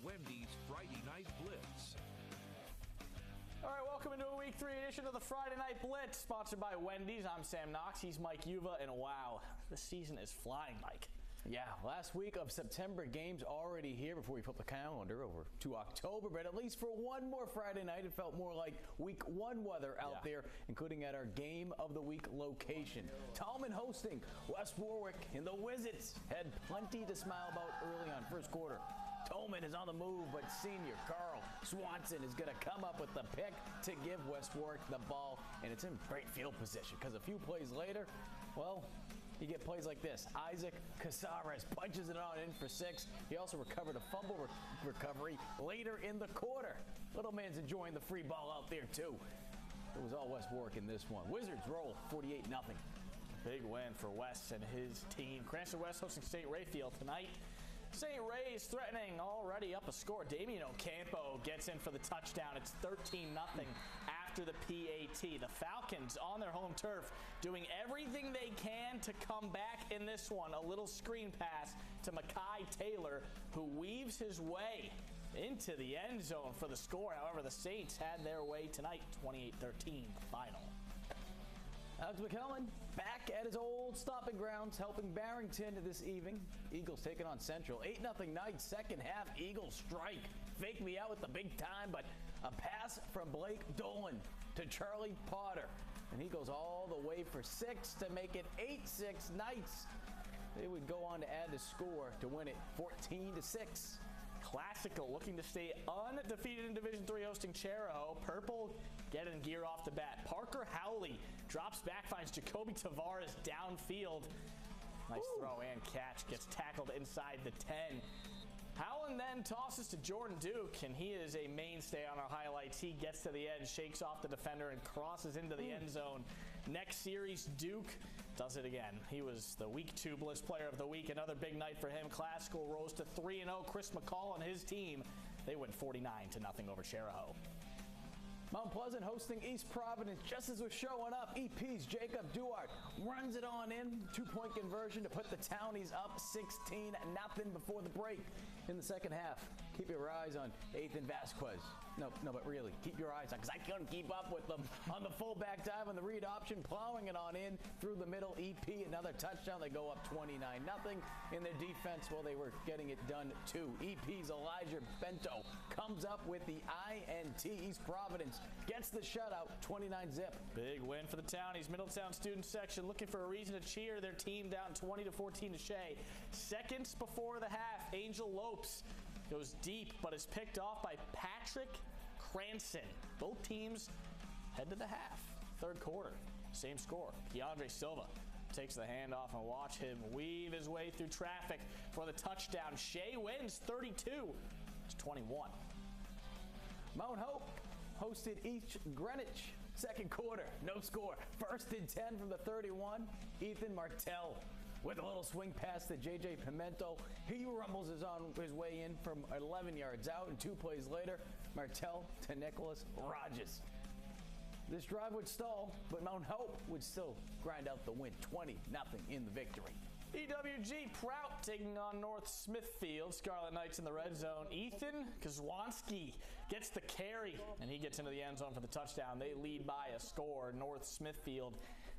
Wendy's Friday Night Blitz. All right, welcome into a Week 3 edition of the Friday Night Blitz, sponsored by Wendy's. I'm Sam Knox, he's Mike Yuva, and wow, the season is flying, Mike. Yeah, last week of September games already here before we flip the calendar over to October, but at least for one more Friday night, it felt more like Week 1 weather out there, including at our Game of the Week location. Tallman hosting West Warwick, and the Wizards had plenty to smile about early on first quarter. Tolman is on the move, but senior Carl Swanson is going to come up with the pick to give West Warwick the ball, and it's in great field position because a few plays later, well, you get plays like this. Isaac Casares punches it on in for 6. He also recovered a fumble recovery later in the quarter. Little man's enjoying the free ball out there, too. It was all West Warwick in this one. Wizards roll 48-0. Big win for West and his team. Cranston West hosting St. Rayfield tonight. St. Ray's threatening, already up a score. Damian Ocampo gets in for the touchdown. It's 13-0 after the PAT. The Falcons on their home turf doing everything they can to come back in this one. A little screen pass to Makai Taylor, who weaves his way into the end zone for the score. However, the Saints had their way tonight, 28-13 final. Alex McKellen back at his old stomping grounds, helping Barrington this evening. Eagles taking on Central. 8-0 night, second half. Eagles strike. Fake me out with the big time, but a pass from Blake Dolan to Charlie Potter. And he goes all the way for 6 to make it 8-6 Knights. They would go on to add the score to win it 14-6. Classical looking to stay undefeated in Division III, hosting Cheraho. Purple getting gear off the bat. Parker Howley drops back, finds Jacoby Tavares downfield. Nice throw and catch. Gets tackled inside the 10. Howland then tosses to Jordan Duke, and he is a mainstay on our highlights. He gets to the edge, shakes off the defender, and crosses into the end zone. Next series, Duke does it again. He was the Week 2 Bliss Player of the Week. Another big night for him. Classical rose to 3-0. Chris McCall and his team, they win 49-0 over Cheraho. Mount Pleasant hosting East Providence. Just as we're showing up, EP's Jacob Duarte runs it on in. 2-point conversion to put the Townies up 16-0 before the break in the second half. Keep your eyes on Ethan Vasquez. No, but really, keep your eyes on, because I couldn't keep up with them on the fullback dive on the read option, plowing it on in through the middle. EP, another touchdown. They go up 29-0 in their defense. Well, they were getting it done too. EP's Elijah Bento comes up with the INT. East Providence gets the shutout, 29-0. Big win for the Townies. Middletown student section looking for a reason to cheer. Their team down 20-14 to Shea. Seconds before the half, Angel Lopes goes deep, but is picked off by Patrick Cranston. Both teams head to the half. Third quarter, same score. Keandre Silva takes the handoff, and watch him weave his way through traffic for the touchdown. Shea wins 32-21. Mount Hope hosted East Greenwich. Second quarter, no score. 1st and 10 from the 31. Ethan Martell with a little swing pass to J.J. Pimento. He rumbles his way in from 11 yards out, and 2 plays later, Martell to Nicholas Rogers. This drive would stall, but Mount Hope would still grind out the win, 20-0 in the victory. EWG Prout taking on North Smithfield. Scarlet Knights in the red zone. Ethan Kozwanski gets the carry, and he gets into the end zone for the touchdown. They lead by a score. North Smithfield,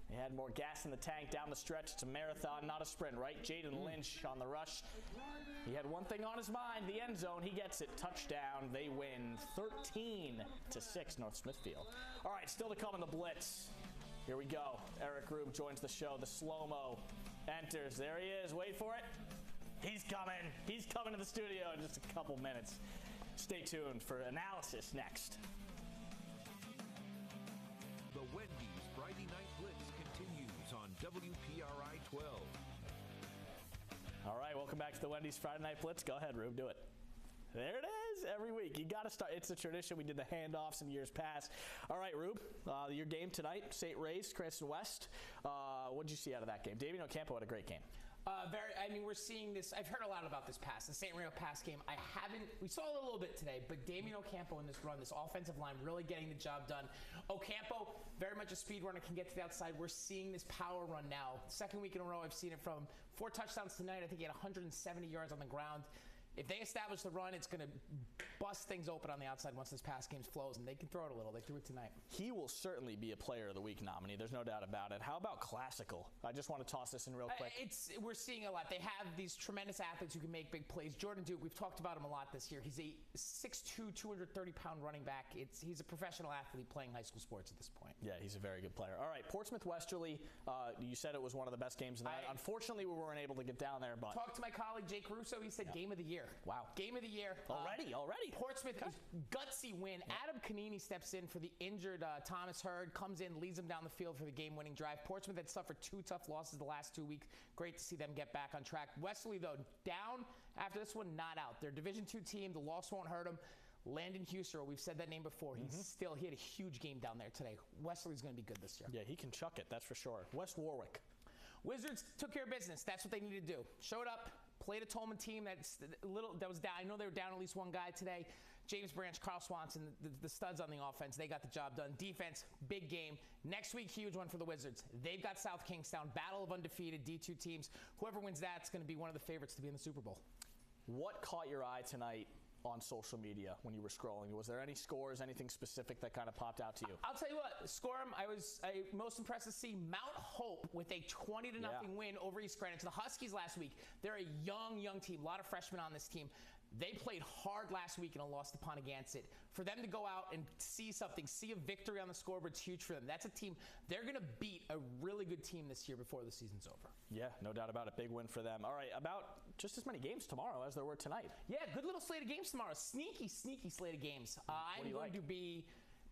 they had more gas in the tank down the stretch. It's a marathon, not a sprint, right? Jaden Lynch on the rush. He had one thing on his mind, the end zone. He gets it. Touchdown. They win 13-6, North Smithfield. All right, still to come in the Blitz. Here we go. Eric Rube joins the show. The slow-mo enters. There he is. Wait for it. He's coming. He's coming to the studio in just a couple minutes. Stay tuned for analysis next. The Wendy's Friday Night Blitz continues on WPRI 12. All right, welcome back to the Wendy's Friday Night Blitz. Go ahead, Rube, do it. There it is, every week. You got to start. It's a tradition. We did the handoffs in years past. All right, Rube, your game tonight, St. Ray's, Cranston West. What did you see out of that game? Damian Ocampo had a great game. We're seeing this. I've heard a lot about this pass, the St. Reno pass game. We saw it a little bit today, but Damian Ocampo in this run, this offensive line, really getting the job done. Ocampo, very much a speed runner, can get to the outside. We're seeing this power run now. Second week in a row, I've seen it from 4 touchdowns tonight. I think he had 170 yards on the ground. if they establish the run, it's going to bust things open on the outside once this pass game flows, and they can throw it a little. They threw it tonight. He will certainly be a Player of the Week nominee. There's no doubt about it. How about classical? I just want to toss this in real quick. We're seeing a lot. They have these tremendous athletes who can make big plays. Jordan Duke, we've talked about him a lot this year. He's a 6'2", 230-pound running back. He's a professional athlete playing high school sports at this point. Yeah, he's a very good player. All right, Portsmouth Westerly, you said it was one of the best games of the night. Unfortunately, we weren't able to get down there. But talked to my colleague Jake Russo. He said game of the year. Wow. Game of the year. Already. Portsmouth, gutsy win. Adam Canini steps in for the injured Thomas Hurd, comes in, leads them down the field for the game-winning drive. Portsmouth had suffered 2 tough losses the last 2 weeks. Great to see them get back on track. Westerly, though, down after this one, not out. They're Division II team. The loss won't hurt them. Landon Huser, we've said that name before. He had a huge game down there today. Westerly's going to be good this year. Yeah, he can chuck it, that's for sure. West Warwick. Wizards took care of business. That's what they needed to do. Showed up, played a Tolman team that was down. I know they were down at least one guy today. James Branch, Carl Swanson, the studs on the offense. They got the job done. Defense, big game. Next week, huge one for the Wizards. They've got South Kingstown, battle of undefeated D2 teams. Whoever wins that's going to be one of the favorites to be in the Super Bowl. What caught your eye tonight on social media when you were scrolling? Was there any scores, anything specific that kind of popped out to you? I'll tell you what, Scorum, I was most impressed to see Mount Hope with a 20-0 win over East Greenwich. The Huskies last week, they're a young team, a lot of freshmen on this team. They played hard last week and lost to Pontiac. For them to go out and see a victory on the scoreboard, it's huge for them. That's a team, they're going to beat a really good team this year before the season's over. Yeah, no doubt about it. Big win for them. All right, about just as many games tomorrow as there were tonight. Yeah, good little slate of games tomorrow. Sneaky slate of games. I'm going to be...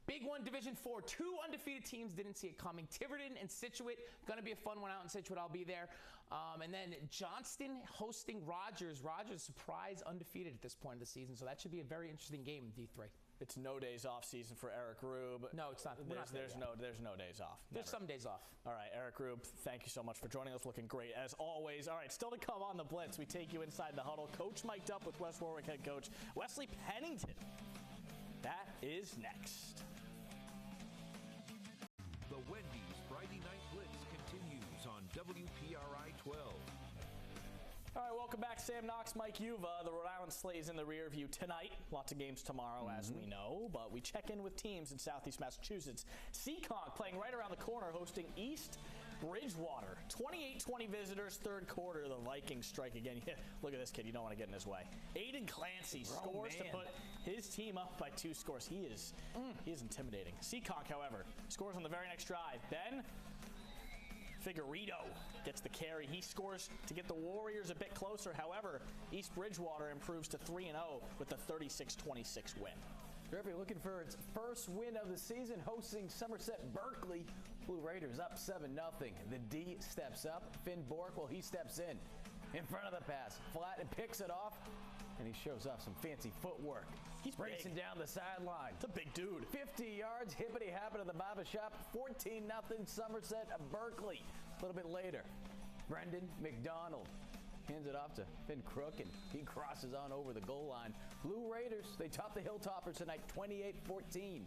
Big one, Division 4. 2 undefeated teams didn't see it coming. Tiverton and Scituate. Going to be a fun one out in Scituate. I'll be there. And then Johnston hosting Rogers. Rogers, surprise, undefeated at this point of the season. So that should be a very interesting game in D3. It's no days off season for Eric Rube. No, it's not. There's no days off. Never. There's some days off. All right, Eric Rube, thank you so much for joining us. Looking great as always. All right, still to come on the Blitz. We take you inside the huddle. Coach mic'd up with West Warwick head coach Wesley Pennington. That is next. The Wendy's Friday Night Blitz continues on WPRI 12. All right, welcome back. Sam Knox, Mike Yuva. The Rhode Island Slay's in the rear view tonight. Lots of games tomorrow, as we know, but we check in with teams in Southeast Massachusetts. Seekonk playing right around the corner, hosting East Bridgewater. 28-20 visitors, third quarter. The Vikings strike again. Yeah, look at this kid. You don't want to get in his way. Aiden Clancy scores to put his team up by 2 scores. He is intimidating. Seekonk, however, scores on the very next drive. Then Figueredo gets the carry. He scores to get the Warriors a bit closer. However, East Bridgewater improves to 3-0 with a 36-26 win. Derby looking for its first win of the season, hosting Somerset Berkeley. Blue Raiders up 7-0. The D steps up. Finn Bork, he steps in front of the pass, flat, and picks it off. And he shows off some fancy footwork. He's racing down the sideline. It's a big dude. 50 yards, hippity-happen to the Baba Shop. 14-0 Somerset Berkeley. A little bit later, Brendan McDonald hands it off to Finn Crook, and he crosses on over the goal line. Blue Raiders, they top the Hilltoppers tonight, 28-14.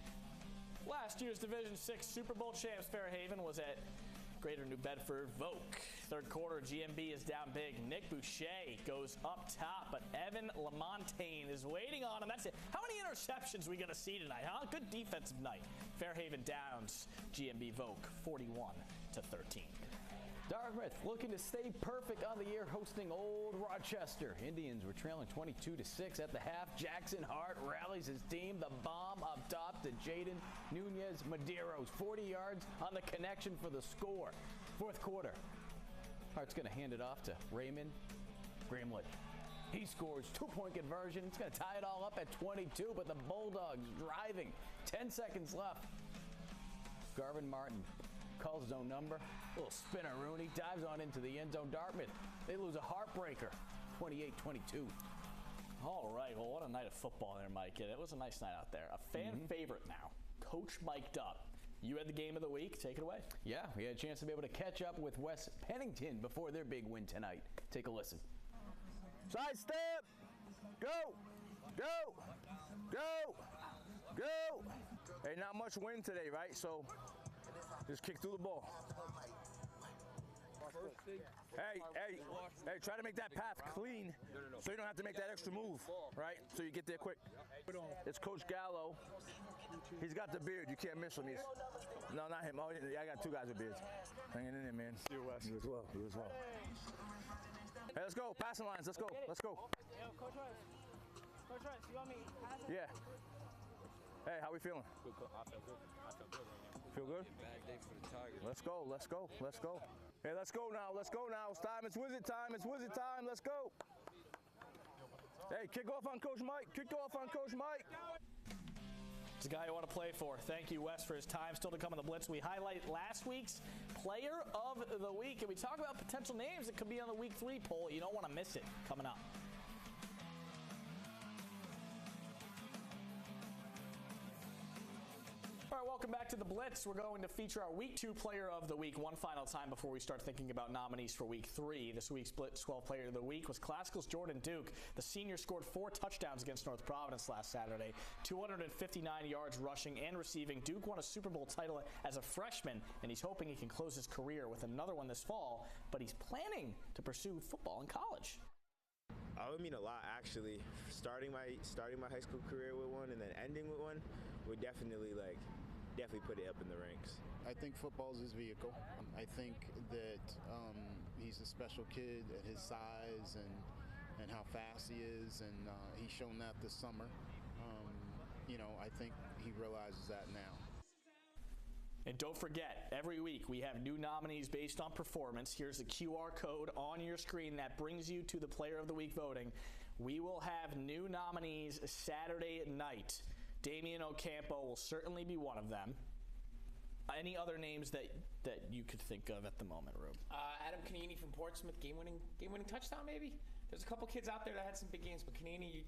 Last year's Division 6 Super Bowl champs Fairhaven was at Greater New Bedford Voke. Third quarter, GMB is down big. Nick Boucher goes up top, but Evan Lamontagne is waiting on him. That's it. How many interceptions are we going to see tonight, huh? Good defensive night. Fairhaven downs GMB Voke 41-13. Dartmouth looking to stay perfect on the year, hosting Old Rochester. Indians were trailing 22-6 at the half. Jackson Hart rallies his team. The bomb up top to Jaden Nunez Medeiros. 40 yards on the connection for the score. Fourth quarter. Hart's going to hand it off to Raymond Grimlett. He scores, 2-point conversion. It's going to tie it all up at 22, but the Bulldogs driving. 10 seconds left. Garvin Martin calls his own number. A little spinner Rooney dives on into the end zone. Dartmouth, they lose a heartbreaker, 28-22. All right, well, what a night of football there, Mike. It was a nice night out there. A fan favorite now. Coach mic'd up. You had the game of the week. Take it away. Yeah, we had a chance to be able to catch up with West Pennington before their big win tonight. Take a listen. Side step. Go. Go. Go. Go. Hey, not much wind today, right? So just kick through the ball. Hey, try to make that path clean so you don't have to make that extra move, right? So you get there quick. It's Coach Gallo. He's got the beard. You can't miss him. No, not him. Oh, yeah, I got two guys with beards. Hanging in there, man. You as well. Hey, let's go. Passing lines. Let's go. Yo, Coach Rice, you want me? Yeah. Hey, how we feeling? I feel good. Feel good? Bad day for the Tigers. Let's go. Hey, let's go now. It's time. It's wizard time. Let's go. Hey, kick off on Coach Mike. It's a guy you want to play for. Thank you, Wes, for his time. Still to come on the Blitz. We highlight last week's Player of the Week, and we talk about potential names that could be on the Week 3 poll. You don't want to miss it. Coming up. All right, welcome back to the Blitz. We're going to feature our Week 2 Player of the Week one final time before we start thinking about nominees for Week 3. This week's Blitz 12 Player of the Week was Classical's Jordan Duke. The senior scored 4 touchdowns against North Providence last Saturday, 259 yards rushing and receiving. Duke won a Super Bowl title as a freshman, and he's hoping he can close his career with another one this fall, but he's planning to pursue football in college. It would mean a lot, actually. Starting my high school career with one and then ending with one would definitely put it up in the ranks. I think football's his vehicle. I think that he's a special kid at his size and how fast he is, and he's shown that this summer. I think he realizes that now. And don't forget, every week we have new nominees based on performance. Here's the QR code on your screen that brings you to the Player of the Week voting. We will have new nominees Saturday night. Damian Ocampo will certainly be one of them. Any other names that you could think of at the moment, Rube? Adam Canini from Portsmouth, game-winning touchdown maybe. There's a couple kids out there that had some big games, but Canini, you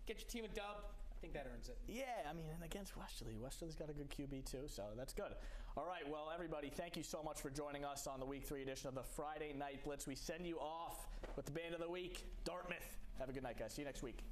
get your team a dub. I think that earns it. Yeah, and against Westerly. Westerly's got a good QB too, so that's good. All right, well, everybody, thank you so much for joining us on the Week 3 edition of the Friday Night Blitz. We send you off with the Band of the Week, Dartmouth. Have a good night, guys. See you next week.